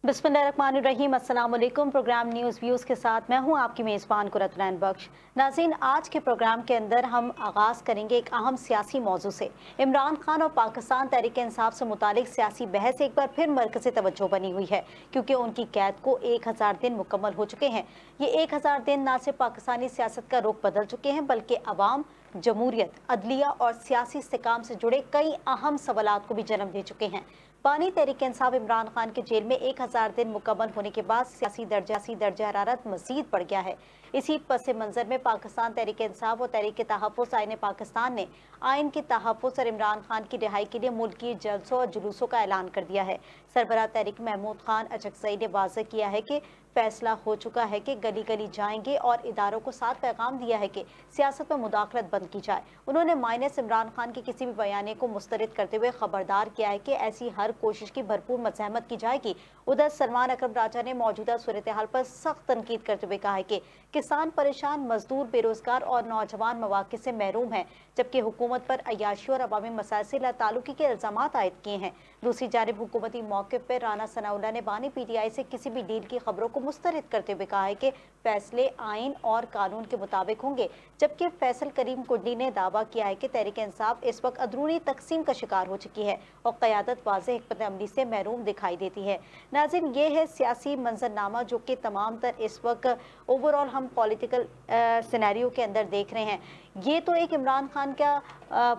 बिस्मिल्लाहिर्रहमानिर्रहीम। अस्सलाम वालेकुम। प्रोग्राम न्यूज़ व्यूज़ के साथ मैं हूं आपकी मेज़बान कुरतनैन बख्श। नाज़रीन, आज के प्रोग्राम के अंदर हम आगाज़ करेंगे एक अहम सियासी मौजू से। इमरान खान और पाकिस्तान तहरीक इंसाफ से मुतालिक सियासी बहस एक बार फिर मरकज़ी तवज्जो बनी हुई है, क्योंकि उनकी कैद को 1000 दिन मुकम्मल हो चुके हैं। ये 1000 दिन ना सिर्फ पाकिस्तानी सियासत का रुख बदल चुके हैं, बल्कि अवाम, जमहूरियत, अदलिया और सियासी इस्तेकाम से जुड़े कई अहम सवालात को भी जन्म दे चुके हैं। बानी तहरीक इंसाफ इमरान खान के जेल में 1000 दिन मुकम्मल होने के बाद सियासी दर्जा हरारत मजीद बढ़ गया है। इसी पस मंजर में पाकिस्तान तहरीक इंसाफ और तहरीक तहफ़्फ़ुज़ आईन पाकिस्तान ने आइन के तहफ़्फ़ुज़ और इमरान खान की रिहाई के लिए मुल्क की जलसों और जुलूसों का ऐलान कर दिया है। सरबराह तहरीक महमूद खान अचकज़ई ने वाज़ेह किया है कि फैसला हो चुका है कि गली गली जाएंगे और इदारों को साथ पैगाम दिया है कि सियासत में मुदाखलत बंद की जाए। उन्होंने माइनस इमरान खान के किसी भी बयाने को मुस्तरद करते हुए खबरदार किया है कि ऐसी हर कोशिश की भरपूर मज़ाहमत की जाएगी। उधर सलमान अकरम राजा ने मौजूदा सूरत हाल पर सख्त तनकीद करते हुए कहा है कि किसान परेशान, मजदूर बेरोजगार और नौजवान मौक़े से महरूम हैं, जबकि हुकूमत पर अय्याशी और अवामी मसाइल से लाताल्लुकी के इल्ज़ामात आयद किए हैं। दूसरी जानिब हुकूमती मौक़िफ़ पर राना सनाउल्लाह ने बानी PTI से किसी भी डील की खबरों को मुस्तरद करते हुए कहा है कि फैसले आइन और कानून के मुताबिक होंगे, जबकि फैसल करीम कुंडी ने दावा किया है कि तहरीक इंसाफ इस वक्त अंदरूनी तकसीम का शिकार हो चुकी है और क़यादत वाज़ेह हिकमत अमली से महरूम दिखाई देती है। नाज़रीन, ये है सियासी मंजरनामा जो कि तमाम तर इस वक्त ओवरऑल हम पॉलिटिकल सिनेरियो के अंदर देख रहे हैं। ये तो एक इमरान खान का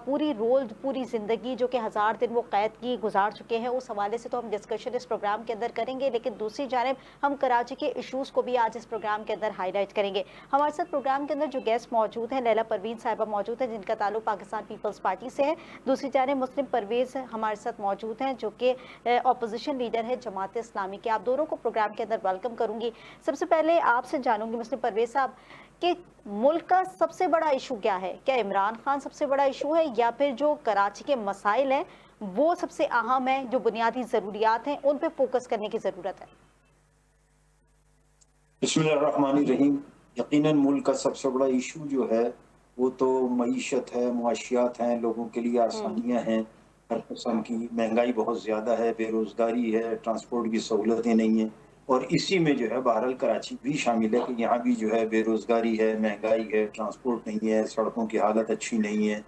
पूरी ज़िंदगी जो कि 1000 दिन वो कैद की गुजार चुके हैं, उस हवाले से तो हम डिस्कशन इस प्रोग्राम के अंदर करेंगे, लेकिन दूसरी जानिब हम कराची के इशूज़ को भी आज इस प्रोग्राम के अंदर हाईलाइट करेंगे। हमारे साथ प्रोग्राम के अंदर जो गेस्ट मौजूद हैं, लैला परवीन साहिबा मौजूद हैं, जिनका ताल्लुक पाकिस्तान पीपल्स पार्टी से है। दूसरी जानिब मुस्लिम परवेज़ हमारे साथ मौजूद हैं, जो कि अपोजिशन लीडर है जमात इस्लामी के। आप दोनों को प्रोग्राम के अंदर वेलकम करूंगी। सबसे पहले आपसे जानूंगी मुस्लिम परवेज़ साहब कि मुल्क का सबसे बड़ा इशू क्या है? क्या इमरान खान सबसे बड़ा इशू है, या फिर जो कराची के मसाइल हैं वो सबसे अहम है, जो बुनियादी ज़रूरियात हैं उन पे फोकस करने की ज़रूरत है? बिस्मिल्लाहिर्रहमानिर्रहीम। यकीनन मुल्क का सबसे बड़ा इशू जो है वो तो मईशत है, मुआशियात हैं, लोगों के लिए आसानियाँ हैं, हर किस्म की महंगाई बहुत ज़्यादा है, बेरोज़गारी है, ट्रांसपोर्ट की सहूलतें नहीं हैं। और इसी में जो है बहरहाल कराची भी शामिल है कि यहाँ भी जो है बेरोज़गारी है, महंगाई है, ट्रांसपोर्ट नहीं है, सड़कों की हालत अच्छी नहीं है,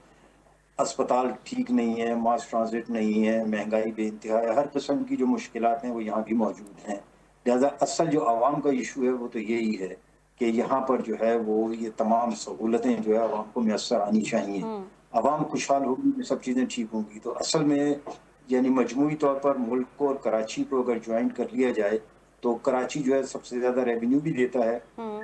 अस्पताल ठीक नहीं है, मास ट्रांजिट नहीं है, महंगाई बेइंतहा है, हर किस्म की जो मुश्किलात हैं वो यहाँ भी मौजूद हैं। लिहाजा असल जो आवाम का इशू है वो तो यही है कि यहाँ पर जो है वो ये तमाम सहूलतें जो है आवाम को मैसर आनी चाहिए। आवाम खुशहाल होगी तो सब चीज़ें ठीक होंगी। तो असल में यानी मजमूई तौर पर मुल्क को और कराची को अगर ज्वाइंट कर लिया जाए तो कराची जो है सबसे ज़्यादा रेवेन्यू भी देता है।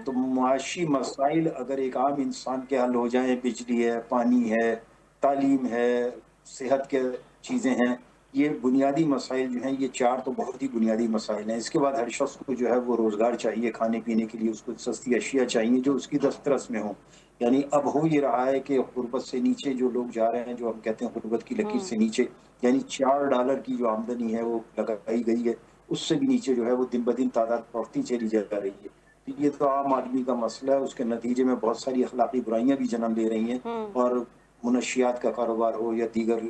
तो मुआशी मसाइल अगर एक आम इंसान के हल हो जाएँ, बिजली है, पानी है, तालीम है, सेहत के चीज़ें हैं, ये बुनियादी मसाइल जो हैं, ये 4 तो बहुत ही बुनियादी मसाइल हैं। इसके बाद हर शख्स को जो है वो रोज़गार चाहिए, खाने-पीने के लिए उसको सस्ती अशिया चाहिए जो उसकी दस्तरस में हों। यानी अब हो ये रहा है कि गुर्बत से नीचे जो लोग जा रहे हैं, जो हम कहते हैं गुर्बत की लकीर से नीचे, यानी $4 की जो आमदनी है वो लगाई गई है, उससे भी नीचे जो है वो दिन-ब-दिन तादाद बढ़ती चली जा रही है। तो ये तो आम आदमी का मसला है, उसके नतीजे में बहुत सारी अखलाकी बुराइयाँ भी जन्म ले रही हैं और मुनशियात का कारोबार हो या दीगर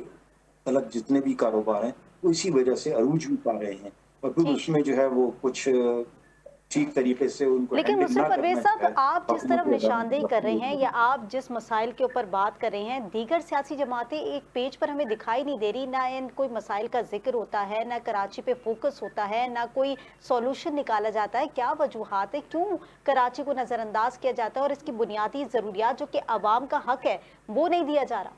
अलग जितने भी कारोबार हैं, वो इसी वजह से अरूज भी पा रहे हैं और फिर ठीक है। उसमें जो है वो कुछ ठीक तरीके से उनको लेकिन हैंडल मुस्लिम ना परवेज करना जो साहब, है, आप जिस तरफ हुकूमती अदारों निशानदेही की कर रहे गलती हैं या होगी। आप जिस मसाइल के ऊपर बात कर रहे हैं, दीगर सियासी जमातें एक पेज पर हमें दिखाई नहीं दे रही। ना इन कोई मसाइल का जिक्र होता है, ना कराची पे फोकस होता है, ना कोई सॉल्यूशन निकाला जाता है। क्या वजूहात है, क्यों कराची को नजरअंदाज किया जाता है और इसकी बुनियादी जरूरियात जो कि अवाम का हक है वो नहीं दिया जा रहा?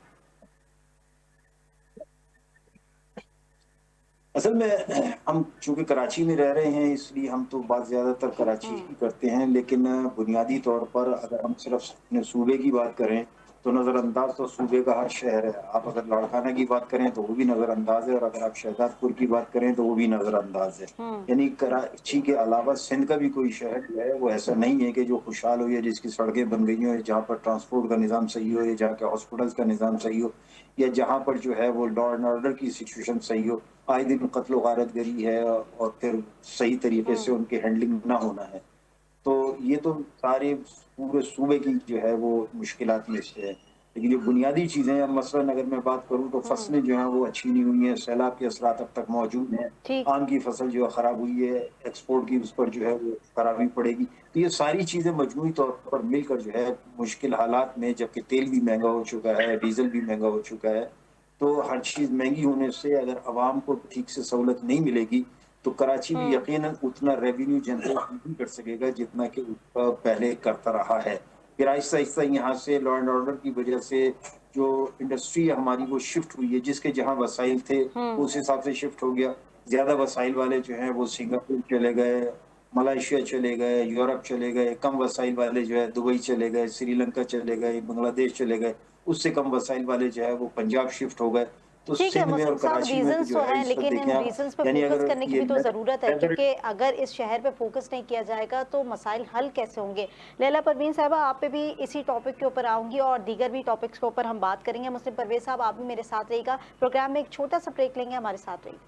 असल में हम चूँकि कराची में रह रहे हैं इसलिए हम तो बात ज़्यादातर कराची हम्म। ही करते हैं, लेकिन बुनियादी तौर पर अगर हम सिर्फ अपने सूबे की बात करें, तो नज़रअंदाज तो सूबे का हर शहर है। आप अगर लाड़काना की बात करें तो वो भी नज़रअंदाज है और अगर आप शहजादपुर की बात करें तो वो भी नज़रअंदाज है। हम्म। यानी कराची के अलावा सिंध का भी कोई शहर जो है वो ऐसा नहीं है कि जो खुशहाल हो या जिसकी सड़कें बन गई हों या जहाँ पर ट्रांसपोर्ट का निज़ाम सही हो या जहाँ के हॉस्पिटल्स का निज़ाम सही हो या जहाँ पर जो है वो लॉ एंड ऑर्डर की सिचुएशन सही हो। आए दिन कत्ल गारत गरी है और फिर सही तरीके से हम्म। उनकी हैंडलिंग ना होना है। तो ये तो सारे पूरे सूबे की जो है वो मुश्किलात में से है। لیکن جو بنیادی چیزیں ہیں، مثلاً اگر میں بات کروں تو فصلیں جو ہیں وہ اچھی نہیں ہوئی ہیں، سیلاب کے اثرات اب تک موجود ہیں، ٹھیک آم کی فصل جو ہے خراب ہوئی ہے، ایکسپورٹ کی اس پر جو ہے وہ خرابی پڑے گی. تو یہ ساری چیزیں مجموعی طور پر مل کر جو ہے مشکل حالات میں، جبکہ تیل بھی مہنگا ہو چکا ہے، ڈیزل بھی مہنگا ہو چکا ہے، تو ہر چیز مہنگی ہونے سے اگر عوام کو ٹھیک سے سہولت نہیں ملے گی تو کراچی بھی یقیناً اتنا ریونیو جنریٹ نہیں کر سکے گا جتنا کہ پہلے کرتا رہا ہے. پھر آہستہ آہستہ یہاں سے لا اینڈ آرڈر کی وجہ سے جو انڈسٹری ہماری وہ شفٹ ہوئی ہے، جس کے جہاں وسائل تھے اس حساب سے شفٹ ہو گیا. زیادہ وسائل والے جو ہیں وہ سنگاپور چلے گئے، ملائیشیا چلے گئے، یورپ چلے گئے. کم وسائل والے جو ہے دبئی چلے گئے، سری لنکا چلے گئے، بنگلہ دیش چلے گئے. اس سے کم وسائل والے جو ہے وہ پنجاب شفٹ ہو گئے. تو ٹھیک ہے سندھ میں اور مسلم صاحب، کراچی میں ریزنز جو تو ہے ہیں، اس وقت لیکن دیکھیں ان آپ، ریزنز پہ یعنی فوکس اگر کرنے کی یہ بھی تو ضرورت ہے، ویدر کیونکہ اگر اس شہر پہ فوکس نہیں کیا جائے گا تو مسائل حل کیسے ہوں گے. لیلا پروین صاحبہ، آپ پہ بھی اسی ٹاپک کے اوپر آؤں گی اور دیگر بھی ٹاپکس کے اوپر ہم بات کریں گے. مسلم پرویز صاحب، آپ بھی میرے ساتھ رہیے گا. پروگرام میں ایک چھوٹا سا بریک لیں گے، ہمارے ساتھ رہیے گا.